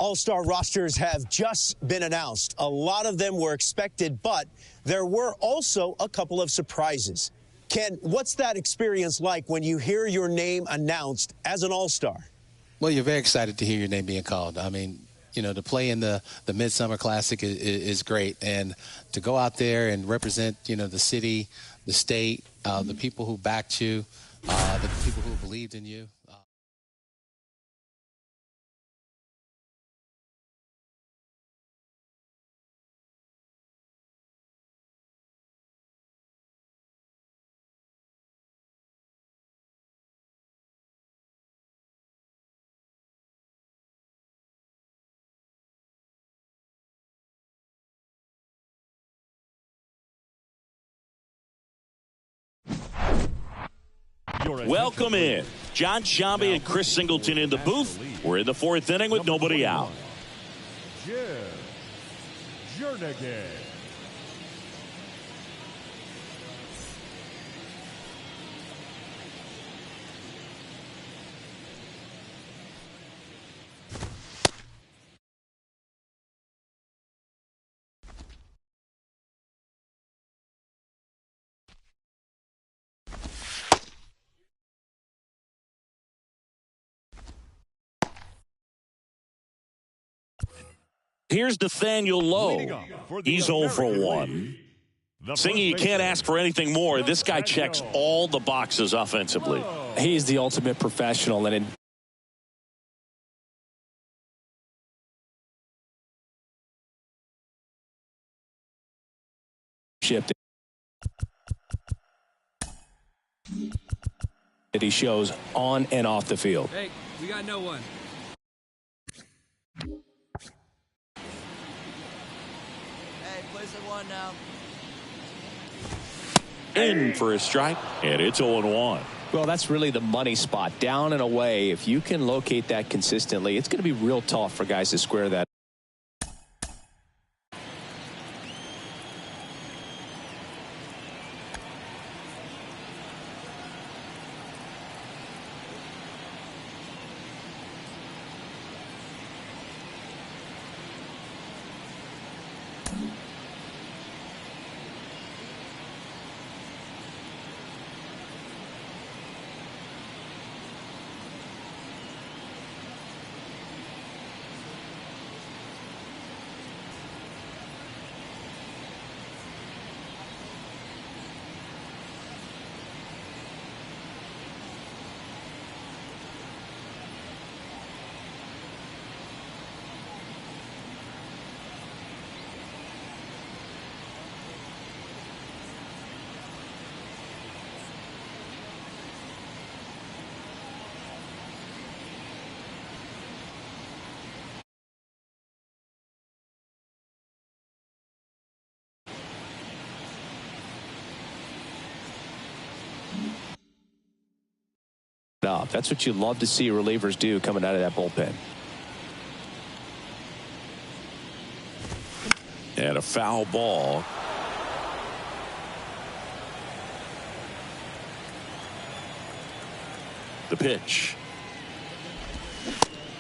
All-Star rosters have just been announced. A lot of them were expected, but there were also a couple of surprises. Ken, what's that experience like when you hear your name announced as an All-Star? Well, you're very excited to hear your name being called. I mean, you know, to play in the Midsummer Classic is great. And to go out there and represent, you know, the city, the state, the people who backed you, the people who believed in you. Welcome in. John Sciambi and Chris Singleton in the booth. We're in the fourth inning with nobody out. Here's Nathaniel Lowe. He's 0 for 1. Singy, you can't ask for anything more. This guy checks all the boxes offensively. He's the ultimate professional. And that he shows on and off the field. Hey, we got no one. Place at 1 now. In for a strike, and it's 0-1. Well, that's really the money spot. Down and away. If you can locate that consistently, it's going to be real tough for guys to square that. That's what you love to see relievers do coming out of that bullpen. And a foul ball. The pitch.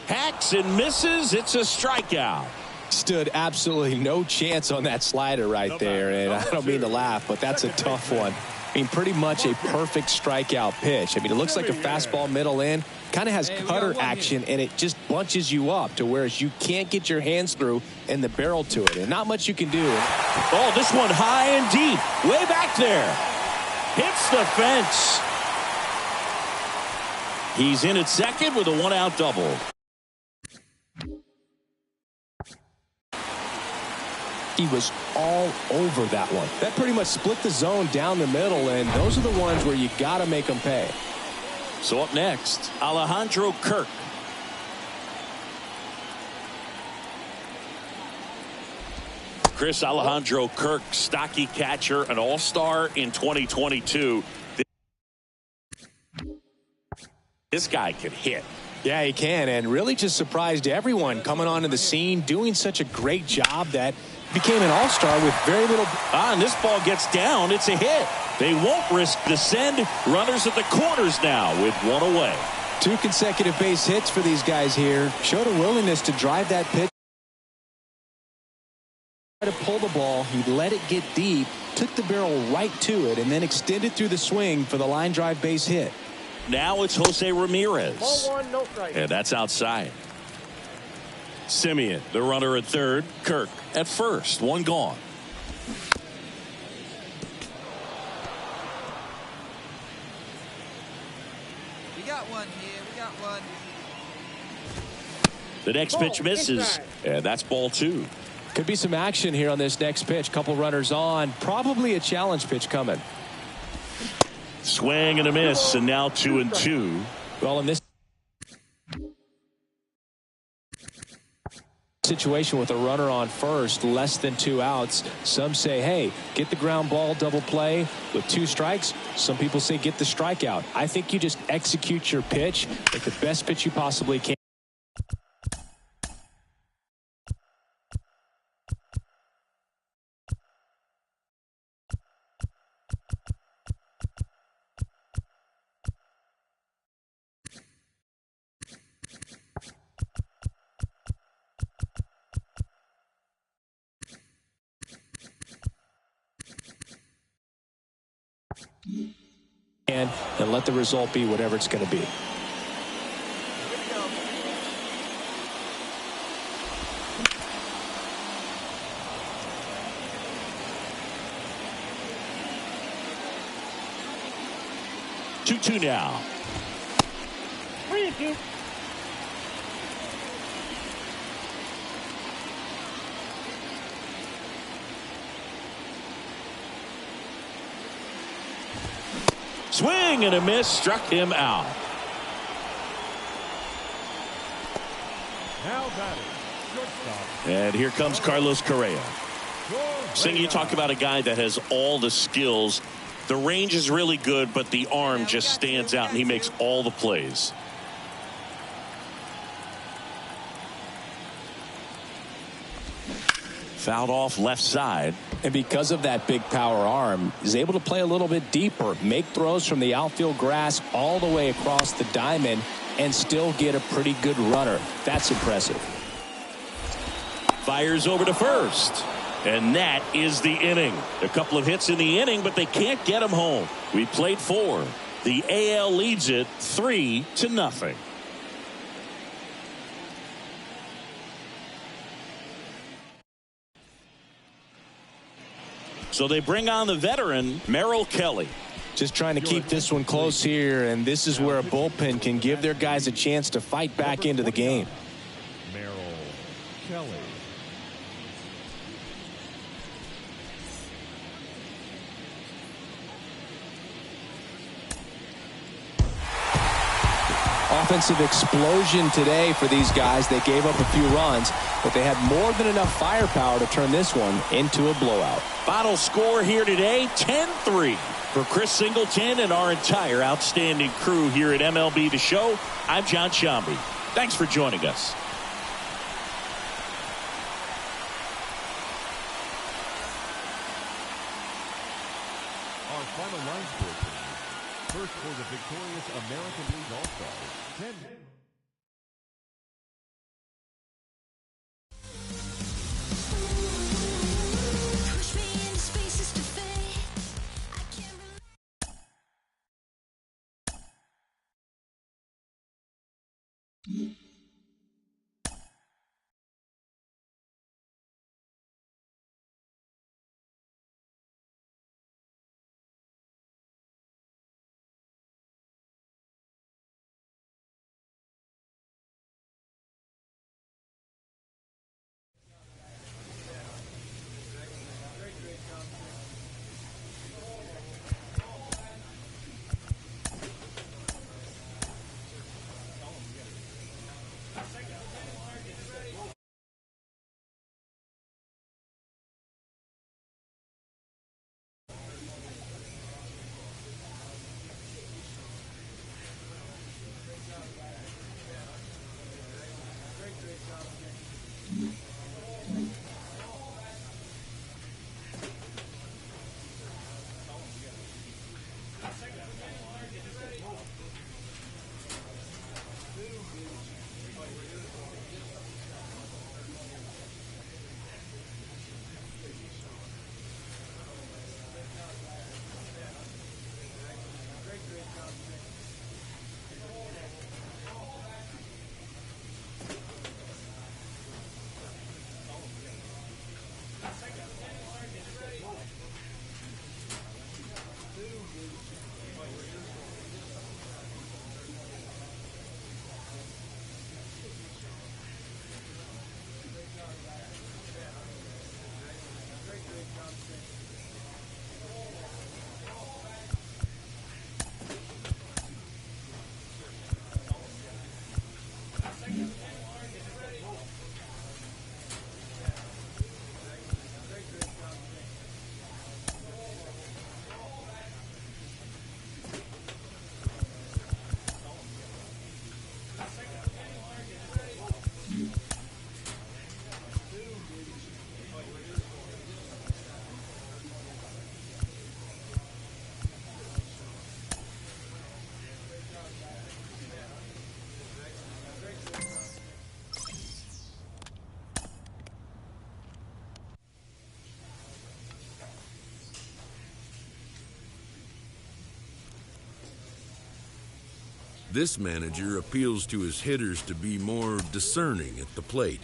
Hacks and misses. It's a strikeout. Stood absolutely no chance on that slider right there. And I don't mean to laugh, but that's a tough one. I mean, pretty much a perfect strikeout pitch. I mean, it looks like a fastball middle in. Kind of has cutter action, and it just bunches you up to whereas you can't get your hands through and the barrel to it. And not much you can do. Oh, this one high and deep. Way back there. Hits the fence. He's in at second with a one-out double. He was all over that one. That pretty much split the zone down the middle, and those are the ones where you got to make them pay. So up next, Alejandro Kirk. Chris, Alejandro Kirk, stocky catcher, an all-star in 2022. This guy can hit. Yeah, he can, and really just surprised everyone coming onto the scene, doing such a great job that became an all-star with very little. And this ball gets down. It's a hit. They won't risk the send. Runners at the corners now with one away. 2 consecutive base hits for these guys here. Showed a willingness to drive that pitch. To pull the ball, he let it get deep, took the barrel right to it, and then extended through the swing for the line drive base hit. Now it's Jose Ramirez. Ball 1, no strike. And that's outside. Simeon, the runner at third. Kirk at first. 1 gone. We got one here. We got one. The next pitch misses. And that's ball 2. Could be some action here on this next pitch. Couple runners on. Probably a challenge pitch coming. Swing and a miss, and now 2-2. Well, in this situation with a runner on first, less than 2 outs, some say, hey, get the ground ball, double play with 2 strikes. Some people say get the strikeout. I think you just execute your pitch, make the best pitch you possibly can. And let the result be whatever it's going to be. Two now. 3-2. Swing and a miss, struck him out. Now batting, shortstop. And here comes Carlos Correa. Singer, you talk about a guy that has all the skills. The range is really good, but the arm just stands out, and he makes all the plays. Fouled off left side. And because of that big power arm, he's able to play a little bit deeper, make throws from the outfield grass all the way across the diamond, and still get a pretty good runner. That's impressive. Fires over to first. And that is the inning. A couple of hits in the inning, but they can't get him home. We played 4. The AL leads it 3-0. So they bring on the veteran, Merrill Kelly. Just trying to keep this one close here, and this is where a bullpen can give their guys a chance to fight back into the game. Merrill Kelly. Offensive explosion today for these guys. They gave up a few runs, but they had more than enough firepower to turn this one into a blowout. Final score here today, 10-3. For Chris Singleton and our entire outstanding crew here at MLB The Show, I'm John Shambi. Thanks for joining us. Our final line score team. First for the victorious American League All-Stars, 10. This manager appeals to his hitters to be more discerning at the plate.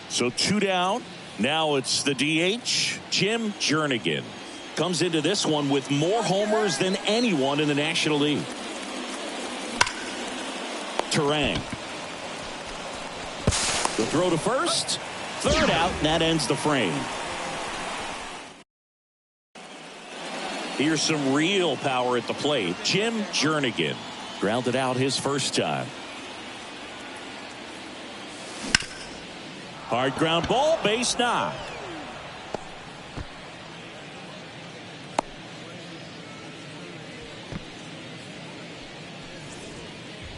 So 2 down. Now it's the DH, Jim Jernigan. Comes into this one with more homers than anyone in the National League. Turang. The throw to first. Third out, and that ends the frame. Here's some real power at the plate. Jim Jernigan grounded out his first time. Hard ground ball, base knock.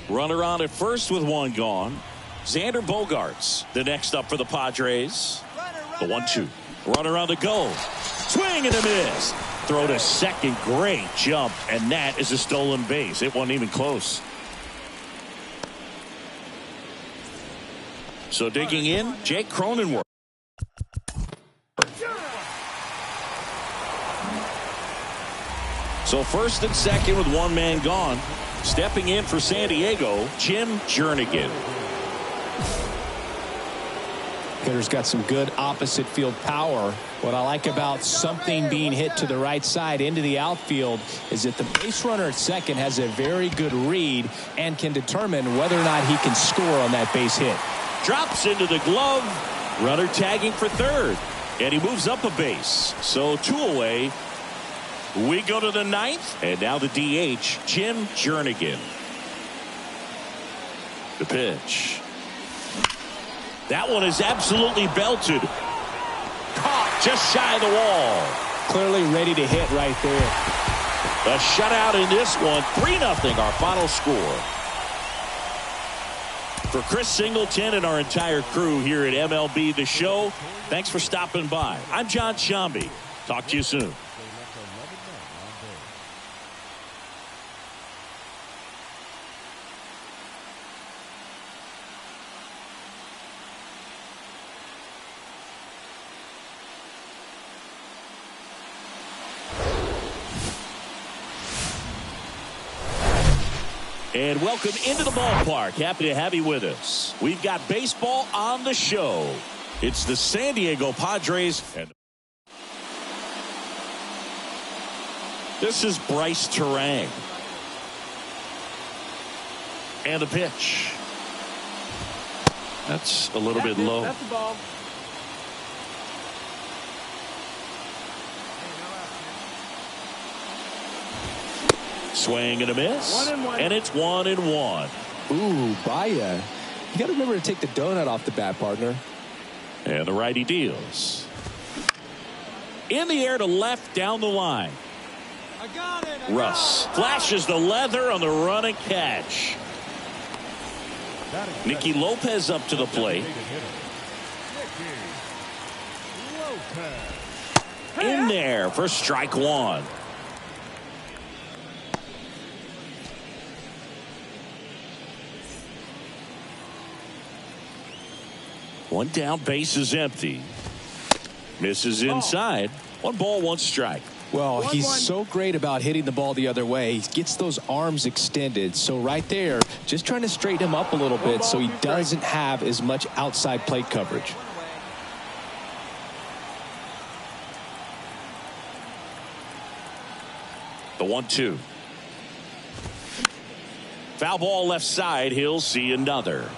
Runner on at first with one gone. Xander Bogaerts, the next up for the Padres. The 1-2. Runner on the go. Swing and a miss. Throw to second. Great jump. And that is a stolen base. It wasn't even close. So digging in, Jake Cronenworth. So first and second with one man gone. Stepping in for San Diego, Jim Jernigan. Hitter's got some good opposite field power. What I like about something being hit to the right side into the outfield is that the base runner at second has a very good read and can determine whether or not he can score on that base hit. Drops into the glove. Runner tagging for third. And he moves up a base. So 2 away. We go to the 9th. And now the DH, Jim Jernigan. The pitch. That one is absolutely belted. Caught just shy of the wall. Clearly ready to hit right there. A shutout in this one. 3-0 our final score. For Chris Singleton and our entire crew here at MLB The Show, thanks for stopping by. I'm John Shambi. Talk to you soon. And welcome into the ballpark. Happy to have you with us. We've got baseball on the show. It's the San Diego Padres. And this is Bryce Turang. And the pitch. That's a little bit low. That's the ball. Swing and a miss. 1-1. And it's 1-1. Ooh, Baya. You got to remember to take the donut off the bat, partner. And the righty deals. In the air to left down the line. I got it. Russ flashes the leather on the run and catch. Nicky Lopez up to the plate. In there for strike one. One down, base is empty. Misses inside. 1 ball, 1 strike. Well, he's so great about hitting the ball the other way. He gets those arms extended. So right there, just trying to straighten him up a little bit so he doesn't have as much outside plate coverage. The 1-2. Foul ball left side. He'll see another.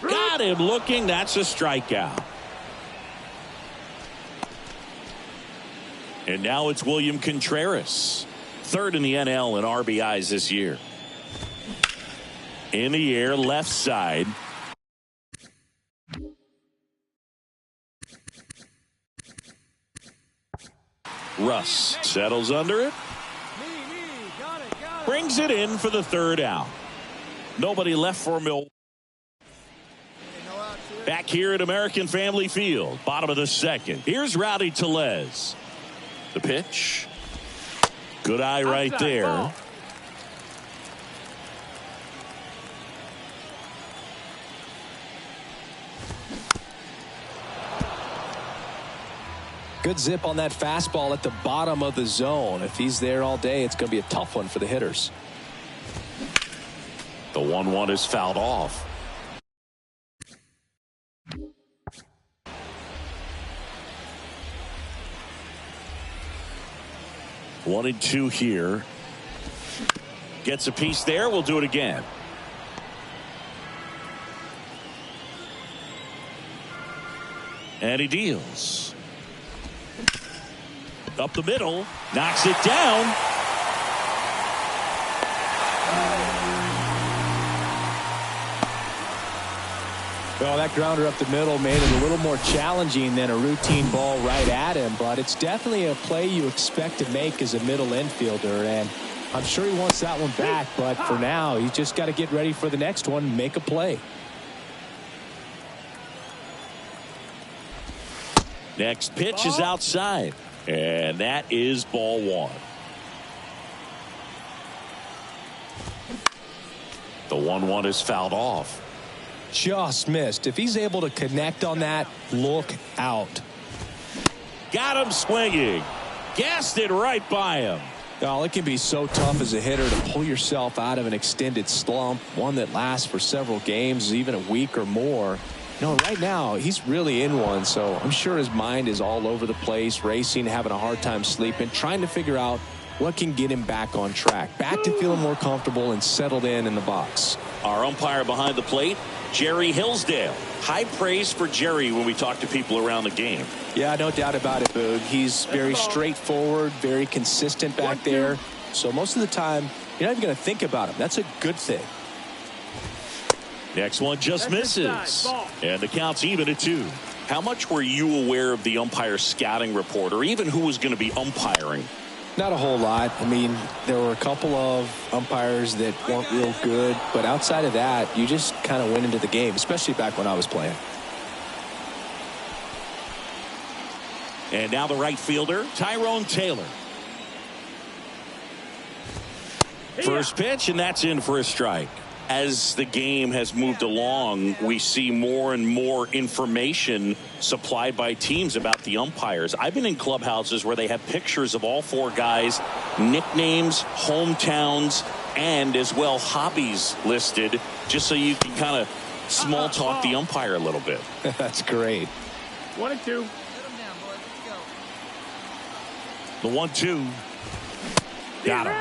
Got him looking. That's a strikeout. And now it's William Contreras, third in the NL in RBIs this year. In the air, left side. Russ settles under it. Got it. Brings it in for the third out. Nobody left for Milwaukee. Back here at American Family Field, bottom of the second. Here's Rowdy Tellez. The pitch. Good eye right there. Good zip on that fastball at the bottom of the zone. If he's there all day, it's going to be a tough one for the hitters. The 1-1 is fouled off. One and two here. Gets a piece there. We'll do it again. And he deals. Up the middle. Knocks it down. Well, that grounder up the middle made it a little more challenging than a routine ball right at him, but it's definitely a play you expect to make as a middle infielder, and I'm sure he wants that one back, but for now, he's just got to get ready for the next one and make a play. Next pitch is outside, and that is ball one. The 1-1 is fouled off. Just missed. If he's able to connect on that, look out. Got him swinging. Gassed it right by him. Oh, it can be so tough as a hitter to pull yourself out of an extended slump, one that lasts for several games, even a week or more. You know, right now, he's really in one, so I'm sure his mind is all over the place, racing, having a hard time sleeping, trying to figure out what can get him back on track, back to feeling more comfortable and settled in the box. Our umpire behind the plate, Jerry Hillsdale. High praise for Jerry when we talk to people around the game. Yeah, no doubt about it, Boog. He's very straightforward, very consistent back there. So most of the time, you're not even going to think about him. That's a good thing. Next one just misses. And the count's even at 2. How much were you aware of the umpire scouting report, or even who was going to be umpiring? Not a whole lot. I mean, there were a couple of umpires that weren't real good, but outside of that, you just kind of went into the game, especially back when I was playing. And now the right fielder, Tyrone Taylor. First pitch, and that's in for a strike. As the game has moved along, we see more and more information supplied by teams about the umpires. I've been in clubhouses where they have pictures of all 4 guys, nicknames, hometowns, and as well hobbies listed, just so you can kind of small talk the umpire a little bit. That's great. 1 and 2. The 1-2. Got him.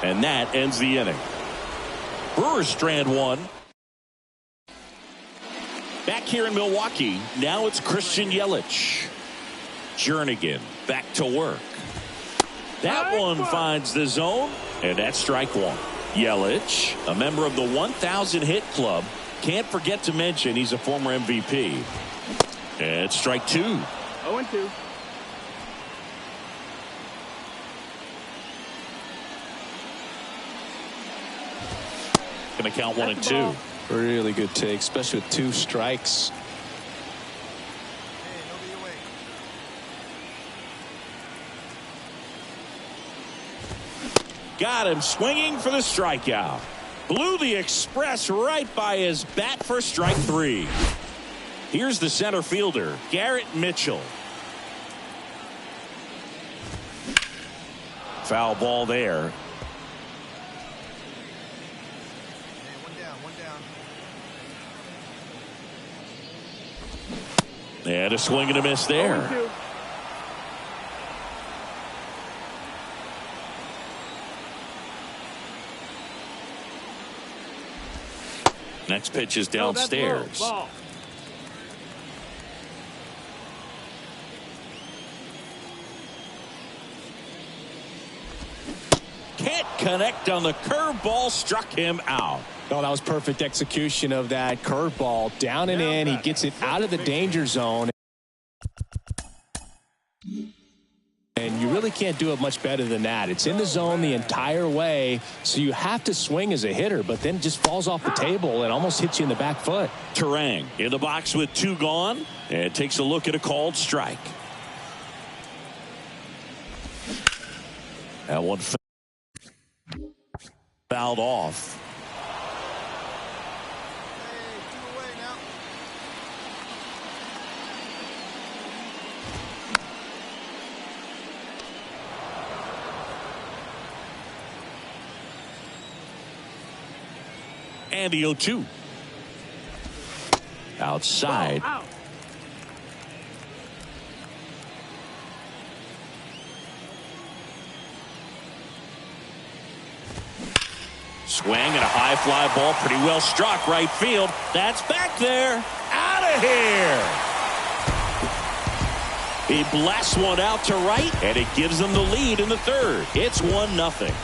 And that ends the inning. Brewers strand 1. Back here in Milwaukee, now it's Christian Yelich. Jernigan back to work. That one finds the zone, and that's strike 1. Yelich, a member of the 1,000 hit club. Can't forget to mention he's a former MVP. And strike 2. 0 and 2. Going to count 1 and 2. Really good take, especially with 2 strikes. Got him swinging for the strikeout. Blew the express right by his bat for strike 3. Here's the center fielder, Garrett Mitchell. Foul ball there. And a swing and a miss there. Next pitch is downstairs. connect on the curveball, struck him out. Oh, that was perfect execution of that curveball. Down and in. He gets it out of the danger zone. And you really can't do it much better than that. It's in the zone the entire way, so you have to swing as a hitter, but then it just falls off the table and almost hits you in the back foot. Turang in the box with 2 gone, and takes a look at a called strike. That one fouled off. And the 0-2. Outside. Out. Swing and a high fly ball, pretty well struck right field. That's back there. Out of here. He blasts one out to right, and it gives them the lead in the 3rd. It's 1-0.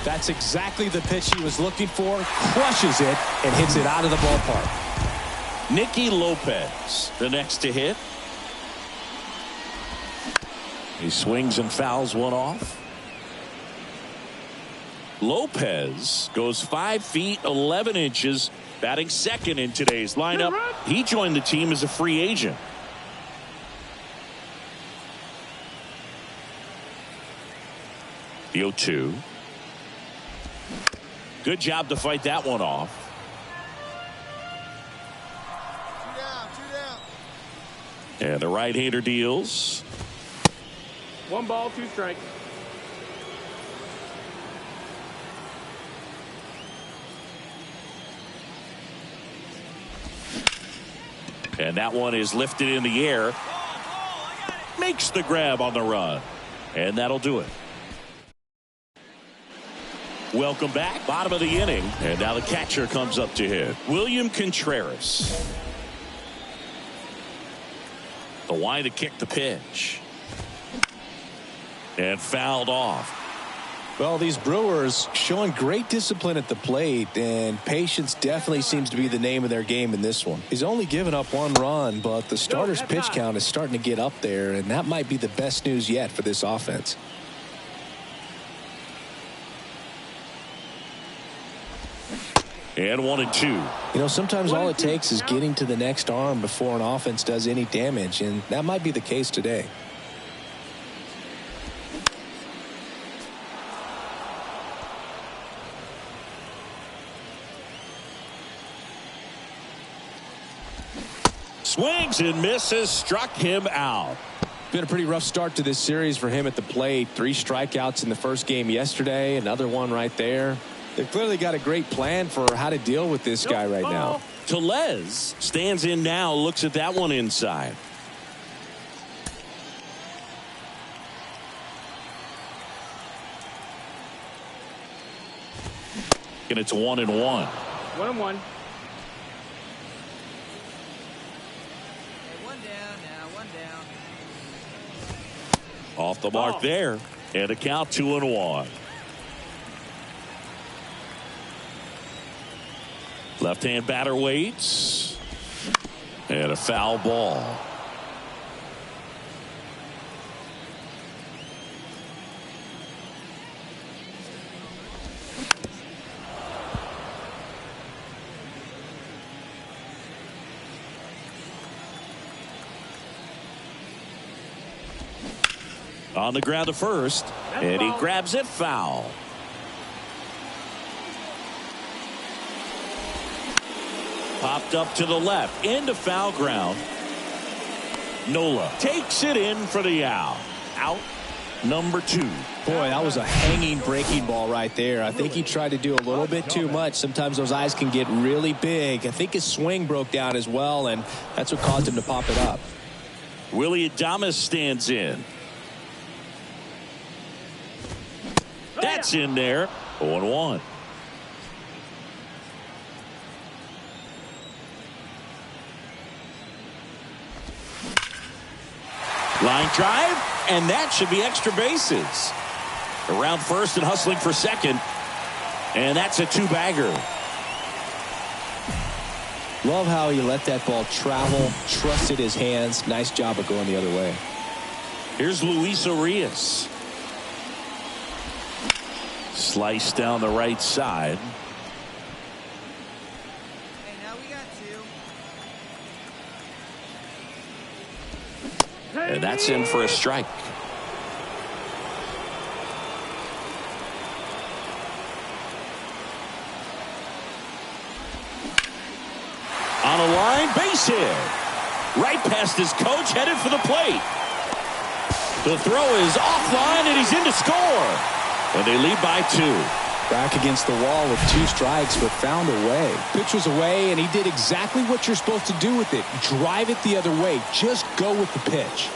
That's exactly the pitch he was looking for. Crushes it and hits it out of the ballpark. Nicky Lopez, the next to hit. He swings and fouls one off. Lopez goes 5 feet 11 inches, batting 2nd in today's lineup. He joined the team as a free agent. The 0-2. Good job to fight that one off. 2 down. And the right-hander deals. 1 ball, 2 strikes. And that one is lifted in the air. Makes the grab on the run. And that'll do it. Welcome back. Bottom of the inning. And now the catcher comes up to hit. William Contreras. The line to kick the pitch. And fouled off. Well, these Brewers showing great discipline at the plate, and patience definitely seems to be the name of their game in this one. He's only given up 1 run, but the starter's pitch count is starting to get up there, and that might be the best news yet for this offense. And 1-2. You know, sometimes all it takes is getting to the next arm before an offense does any damage, and that might be the case today. Swings and misses, struck him out. Been a pretty rough start to this series for him at the plate. 3 strikeouts in the first game yesterday, another one right there. They've clearly got a great plan for how to deal with this guy right now. Tellez stands in now, looks at that one inside. And it's 1-1. 1-1. Off the mark there, and a count 2-1. Left-hand batter waits, and a foul ball. On the ground to first, and he grabs it foul. Popped up to the left, into foul ground. Nola takes it in for the out. Out number 2. Boy, that was a hanging breaking ball right there. I think he tried to do a little bit too much. Sometimes those eyes can get really big. I think his swing broke down as well, and that's what caused him to pop it up. Willie Adames stands in. That's in there. 0-1. Line drive, and that should be extra bases. Around first and hustling for second, and that's a two-bagger. Love how he let that ball travel, trusted his hands. Nice job of going the other way. Here's Luis Urias. Slice down the right side. Hey, now we got two. And that's in for a strike. On a line, base hit. Right past his coach, headed for the plate. The throw is offline, and he's in to score. And they lead by 2. Back against the wall with 2 strikes, but found a way. Pitch was away, and he did exactly what you're supposed to do with it. Drive it the other way. Just go with the pitch.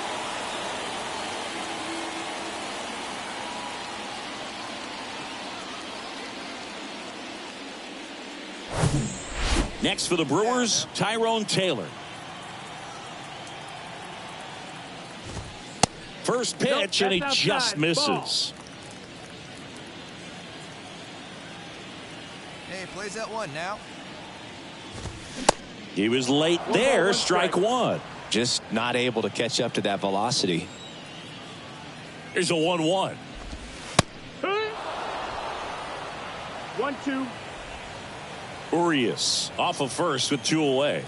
Next for the Brewers, Tyrone Taylor. First pitch, and he just misses. Hey, plays that one now. He was late there, strike 1. Just not able to catch up to that velocity. Here's a 1-1. 1-2. Urias off of first with 2 away.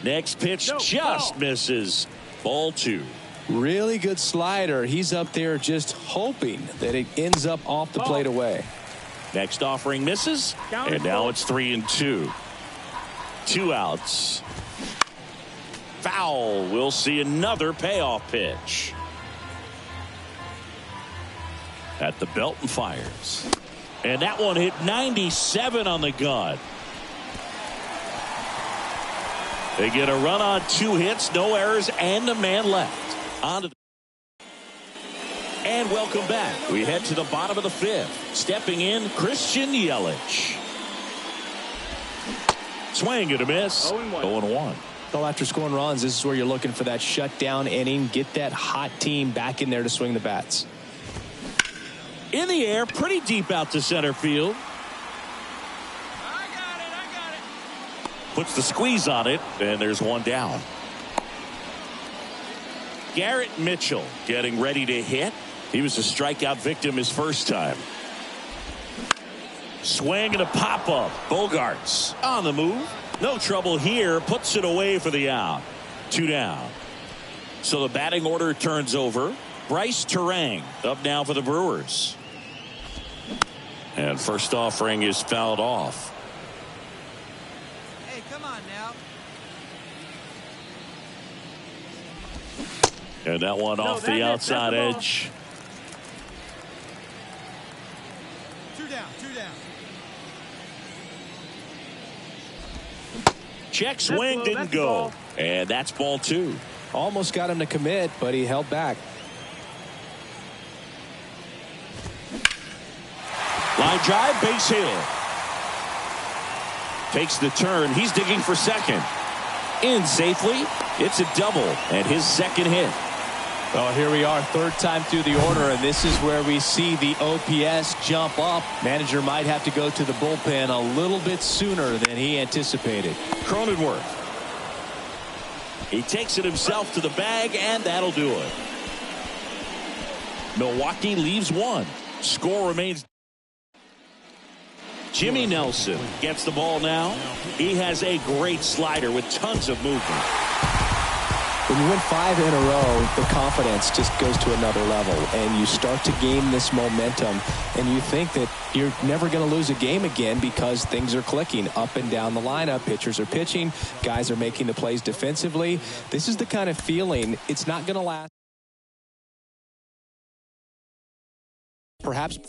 Next pitch just misses. Ball 2. Really good slider. He's up there just hoping that it ends up off the plate away. Next offering misses, and now it's 3-2. 2 outs. Foul. We'll see another payoff pitch. At the belt and fires. And that one hit 97 on the gun. They get a run on 2 hits, no errors, and a man left. On to the and welcome back. We head to the bottom of the 5th. Stepping in, Christian Yelich. Swing and a miss. 0-1. Well, after scoring runs, this is where you're looking for that shutdown inning. Get that hot team back in there to swing the bats. In the air, pretty deep out to center field. I got it. Puts the squeeze on it, and there's 1 down. Garrett Mitchell getting ready to hit. He was a strikeout victim his first time. Swing and a pop-up. Bogarts on the move. No trouble here. Puts it away for the out. 2 down. So the batting order turns over. Bryce Terang up now for the Brewers. And first offering is fouled off. Hey, come on now. And that one off the outside edge. 2 down. Check swing, didn't go. And that's ball 2. Almost got him to commit, but he held back. Line drive, base hit. Takes the turn. He's digging for second. In safely. It's a double and his second hit. Well, here we are, 3rd time through the order, and this is where we see the OPS jump up. Manager might have to go to the bullpen a little bit sooner than he anticipated. Cronenworth. He takes it himself to the bag, and that'll do it. Milwaukee leaves 1. Score remains. Jimmy Nelson gets the ball now. He has a great slider with tons of movement. When you win 5 in a row, the confidence just goes to another level, and you start to gain this momentum, and you think that you're never going to lose a game again because things are clicking up and down the lineup. Pitchers are pitching. Guys are making the plays defensively. This is the kind of feeling. It's not going to last. Perhaps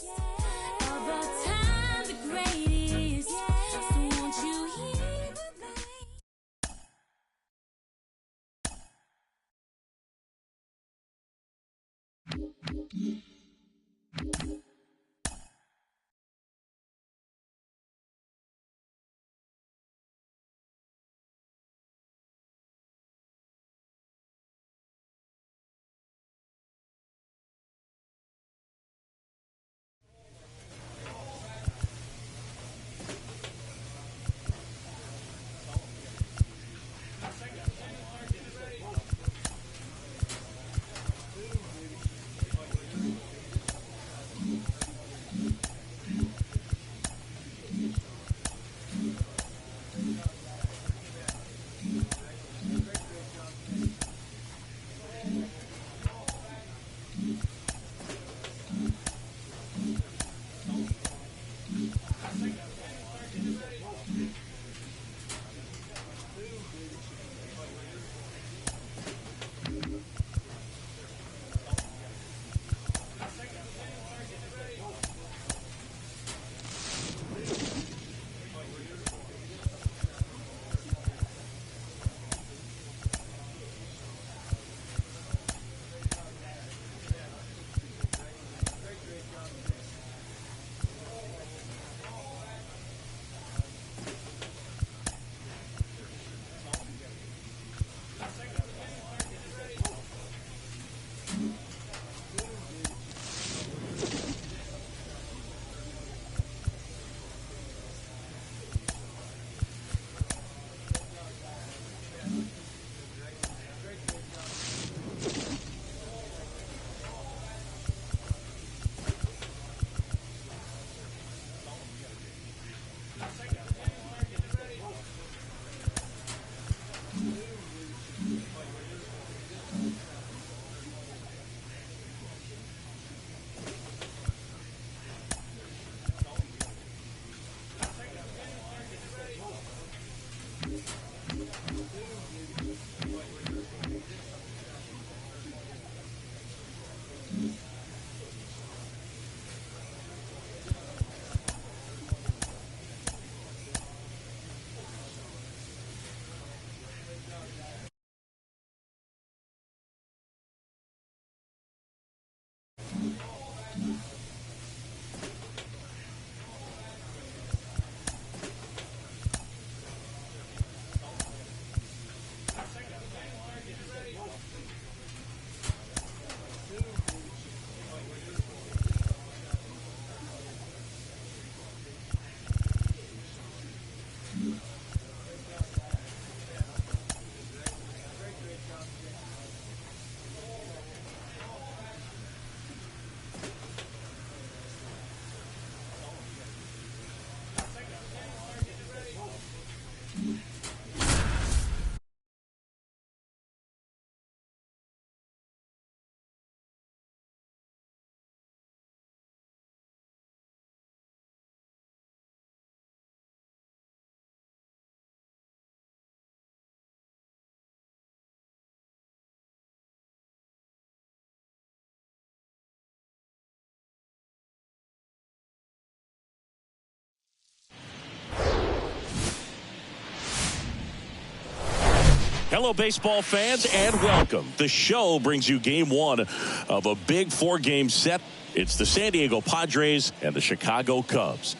Hello, baseball fans, and welcome. The show brings you game one of a big 4-game set. It's the San Diego Padres and the Chicago Cubs.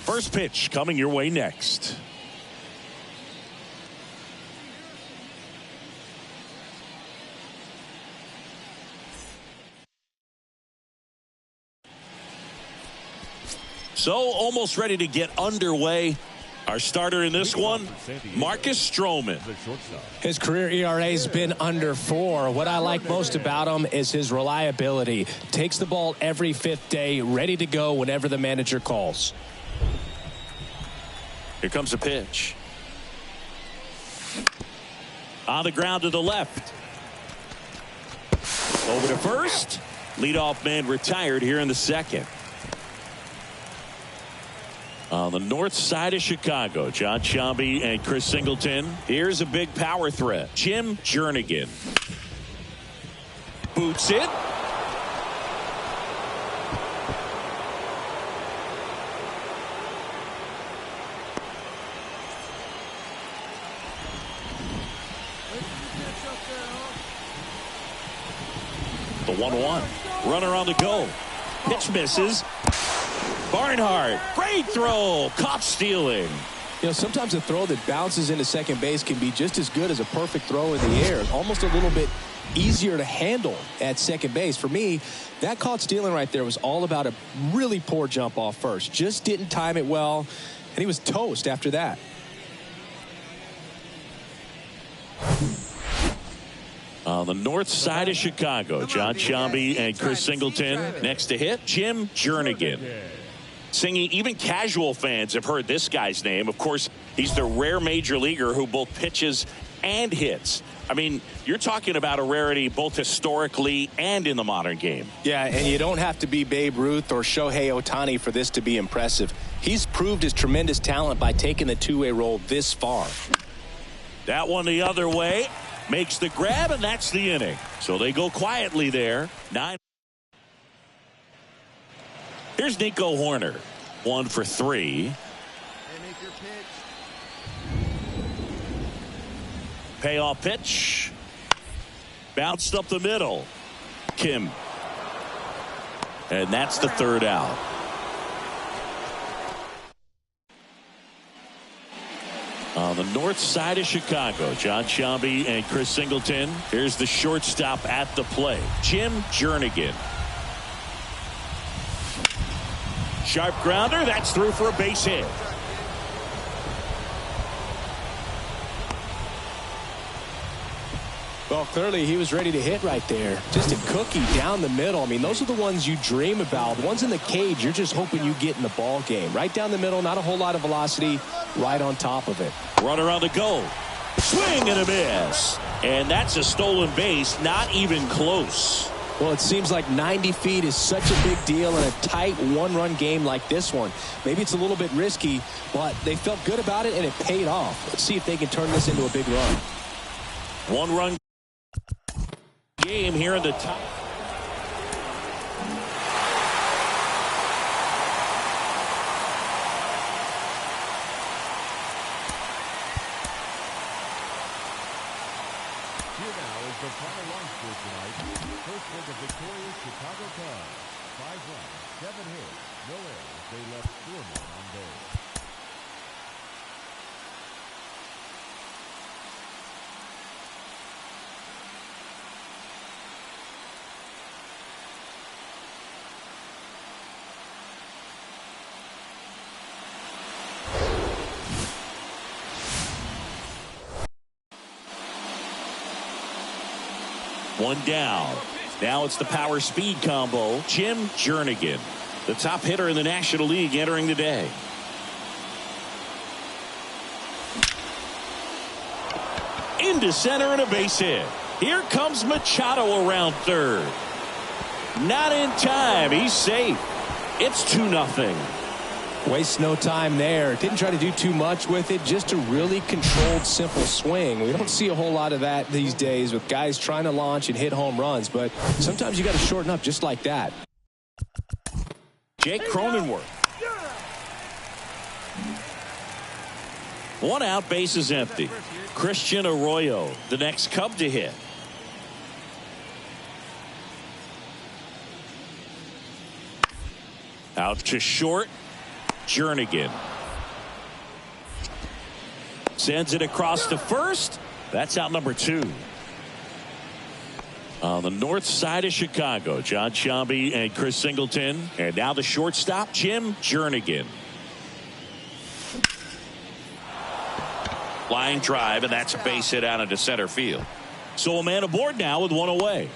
First pitch coming your way next. So almost ready to get underway. Our starter in this one, Marcus Stroman. His career ERA has been under 4. What I like most about him is his reliability. Takes the ball every 5th day, ready to go whenever the manager calls. Here comes a pitch. On the ground to the left. Over to first. Leadoff man retired here in the second. On the north side of Chicago, John Sciambi and Chris Singleton. Here's a big power threat. Jim Jernigan. Boots it. The 1-1. Runner on the go. Pitch misses. Barnhart, great throw, caught stealing. You know, sometimes a throw that bounces into second base can be just as good as a perfect throw in the air. Almost a little bit easier to handle at second base. For me, that caught stealing right there was all about a really poor jump off first. Just didn't time it well, and he was toast after that. On the north side of Chicago, John Sciambi and Chris Singleton. Next to hit, Jim Jernigan. Singing, even casual fans have heard this guy's name. Of course, he's the rare major leaguer who both pitches and hits. I mean, you're talking about a rarity both historically and in the modern game. Yeah, and you don't have to be Babe Ruth or Shohei Ohtani for this to be impressive. He's proved his tremendous talent by taking the two-way role this far. That one the other way. Makes the grab, and that's the inning. So they go quietly there. 9. Here's Nico Horner. 1 for 3. Payoff pitch. Bounced up the middle. Kim. And that's the 3rd out. On the north side of Chicago, John Sciambi and Chris Singleton. Here's the shortstop at the plate, Jim Jernigan. Sharp grounder, that's through for a base hit. Well, clearly he was ready to hit right there. Just a cookie down the middle. I mean, those are the ones you dream about. The ones in the cage, you're just hoping you get in the ball game. Right down the middle, not a whole lot of velocity, right on top of it. Runner on the go. Swing and a miss. And that's a stolen base, not even close. Well, it seems like 90 feet is such a big deal in a tight one-run game like this one. Maybe it's a little bit risky, but they felt good about it, and it paid off. Let's see if they can turn this into a big run. 1-run game here in the top. Here now is the final run score tonight. First for the victorious Chicago Cubs. 5 runs, 7 hits, no errors. They left 4 men on base. One down. Now it's the power speed combo. Jim Jernigan, the top hitter in the National League entering the day. Into center and a base hit. Here comes Machado around third. Not in time. He's safe. It's 2-0. Waste no time there. Didn't try to do too much with it. Just a really controlled, simple swing. We don't see a whole lot of that these days with guys trying to launch and hit home runs. But sometimes you got to shorten up just like that. Jake Cronenworth. One out, base is empty. Christian Arroyo, the next Cub to hit. Out to short. Jernigan sends it across to first. That's out number 2. On the north side of Chicago, John Sciambi and Chris Singleton. And now the shortstop, Jim Jernigan. Line drive, and that's a base hit out into center field. So a man aboard now with one away.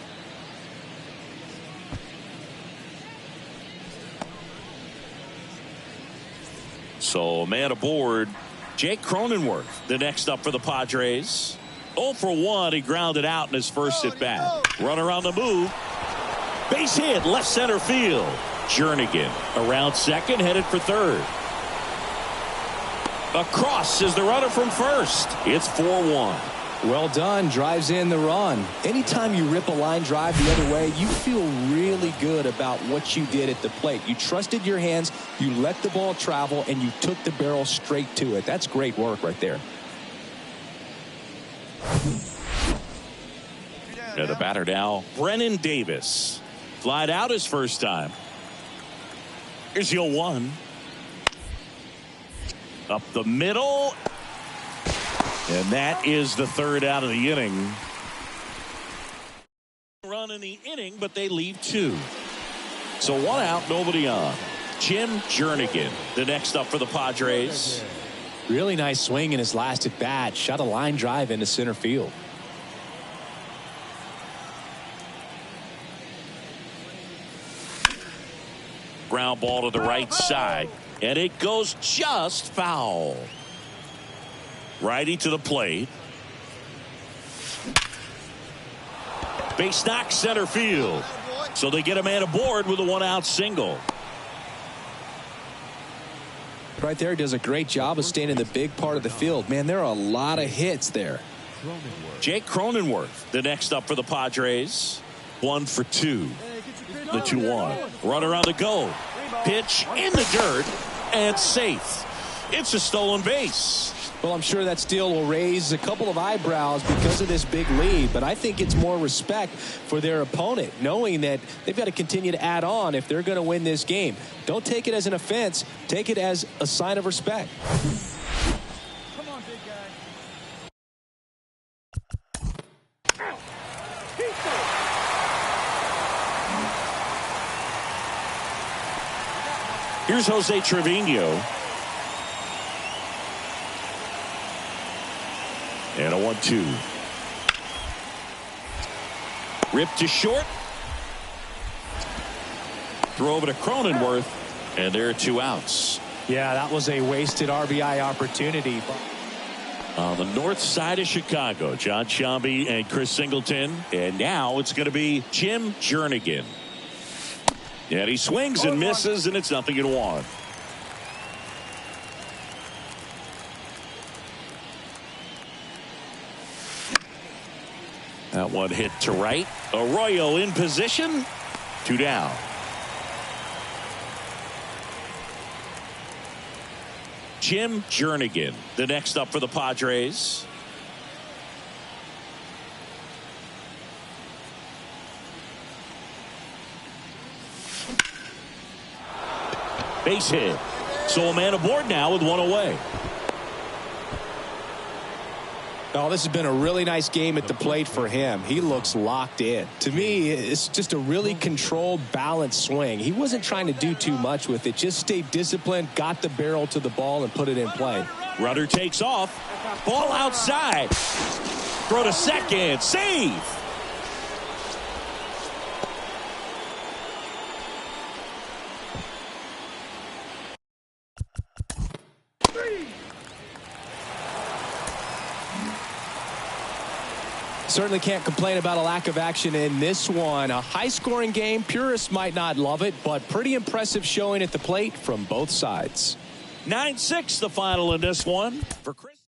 So a man aboard, Jake Cronenworth, the next up for the Padres. 0 for 1, he grounded out in his first at bat. Runner on the move. Base hit, left center field. Jernigan around second, headed for third. Across is the runner from first. It's 4-1. Well done. Drives in the run. Anytime you rip a line drive the other way, you feel really good about what you did at the plate. You trusted your hands, you let the ball travel, and you took the barrel straight to it. That's great work right there. And the batter now, Brennan Davis. Flied out his first time. Here's 0-1. Up the middle. And that is the third out of the inning. Run in the inning, but they leave 2. So 1 out, nobody on. Jim Jernigan, the next up for the Padres. Really nice swing in his last at bat. Shot a line drive into center field. Ground ball to the right side, and it goes just foul. Righty to the plate. Base knock center field. So they get a man aboard with a 1-out single. Right there, does a great job of staying in the big part of the field. Man, there are a lot of hits there. Jake Cronenworth, the next up for the Padres. 1 for 2. The 2-1. Runner on the go. Pitch in the dirt and safe. It's a stolen base. Well, I'm sure that steal will raise a couple of eyebrows because of this big lead, but I think it's more respect for their opponent, knowing that they've got to continue to add on if they're going to win this game. Don't take it as an offense. Take it as a sign of respect. Come on, big guy. Here's Jose Trevino. And a 1-2. Ripped to short. Throw over to Cronenworth. And there are 2 outs. Yeah, that was a wasted RBI opportunity. On the north side of Chicago, John Sciambi and Chris Singleton. And now it's going to be Jim Jernigan. And he swings and misses, and it's 0-1. That one hit to right. Arroyo in position. 2 down. Jim Jernigan, the next up for the Padres. Base hit. So a man aboard now with 1 away. Oh, this has been a really nice game at the plate for him. He looks locked in. To me, it's just a really controlled, balanced swing. He wasn't trying to do too much with it. Just stayed disciplined, got the barrel to the ball, and put it in play. Runner takes off. Ball outside. Throw to second. Save. Certainly can't complain about a lack of action in this one. A high-scoring game. Purists might not love it, but pretty impressive showing at the plate from both sides. 9-6 the final in this one. For Chris.